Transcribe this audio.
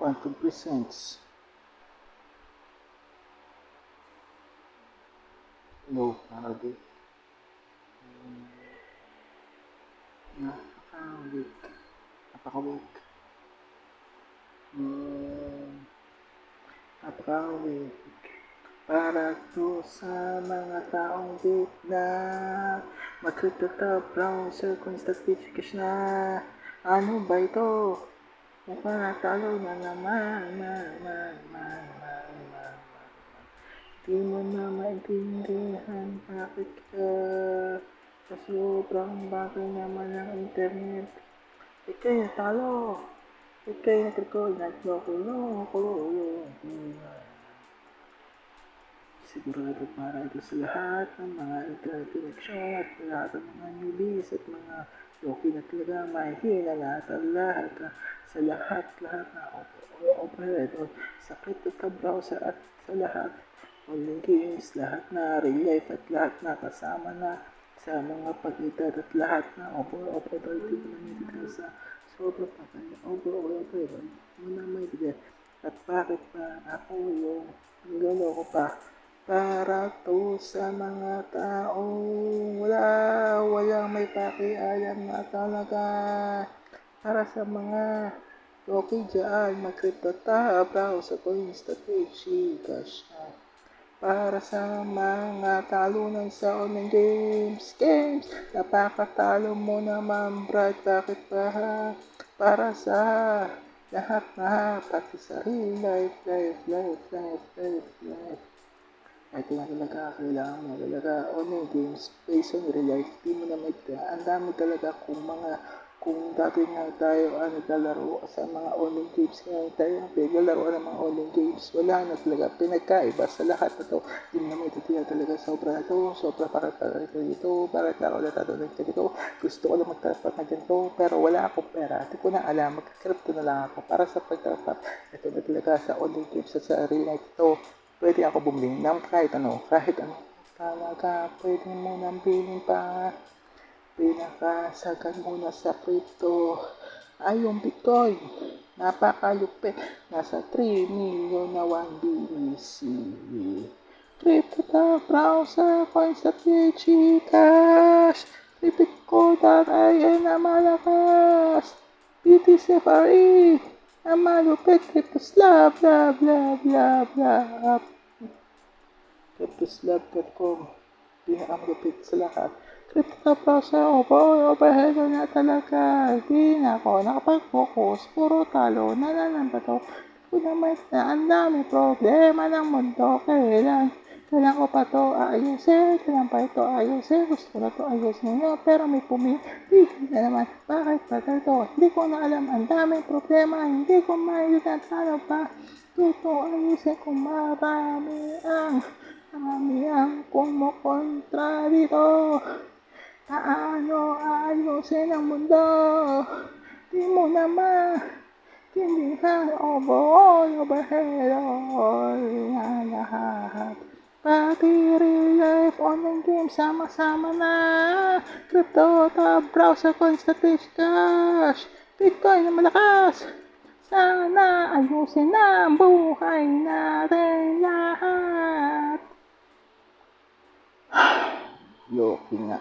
Quantum presents low parody. Napaka-weak. Napaka-weak. Napaka-weak. Para to sa mga taong weak na magkatata browser constatation na ano ba ito? Napatalo na naman. Di mo na maintindihan bakit ka sa sobrang bagay naman ng internet. Ika'y natalo. Ika'y nag-record. Nagloko. Sigurado para ito sa lahat ng mga internet connection at lahat ng mga newbies at mga loki na talaga mahihina lahat sa lahat na operator sa crypto browser at sa lahat online games, lahat na real life at lahat na kasama na sa mga pag-edad at lahat na operator dito na sa sobrang operator muna may bigay at bakit pa ako yung niloloko pa para to sa mga taong walang may pakialam na talaga para sa mga okay dyan mag-crypto browser coins strategy cash para sa mga talunan sa online games napakatalo mo naman brad bakit ba para sa lahat na pati sa real life ito na talaga kailangan mo talaga online games based on real life di mo na ang dami talaga kung dati nga tayo naglalaro sa mga online games ngayon tayo naglalaro ng mga online games wala na talaga pinagkaiba sa lahat na to di mo na maintindihan talaga sobra para dito para ako natatunan ka dito gusto ko lang magtapat na ganito pero wala akong pera di ko na alam magka-crypto na lang ako para sa pagtapat ito na talaga sa online games at sa real life ito pwede ako bumili ng kahit ano talaga pwede mo nang bilhin pa pinakasagan muna sa crypto ay yung bitcoin napakalupit nasa 3 million na 1 BTC crypto browser coin strategy cash bitcoin ay na malakas BTC FRE na malupit crypto slab CryptoSlab.com pinakamalupit sa lahat crypto browser overhead na talaga hindi na ako nakapag-focus puro talo ba to kung naman na ang dami problema ng mundo kailan ko pa to ayusin kailan pa ito ayusin gusto ko na to ayusin nyo pero may pumili na naman bakit ba ito hindi ko na alam ang daming problema hindi ko maintindihan paano ba ito ayusin kung marami ang kumukontra dito. Paano ayusin ang mundo? Di mo naman tindihan overhead na lahat. Pati real life online game sama-sama na. Crypto, browser coin strategy cash. Bitcoin na malakas. Sana ayusin na ang buhay natin lahat. Loki nga.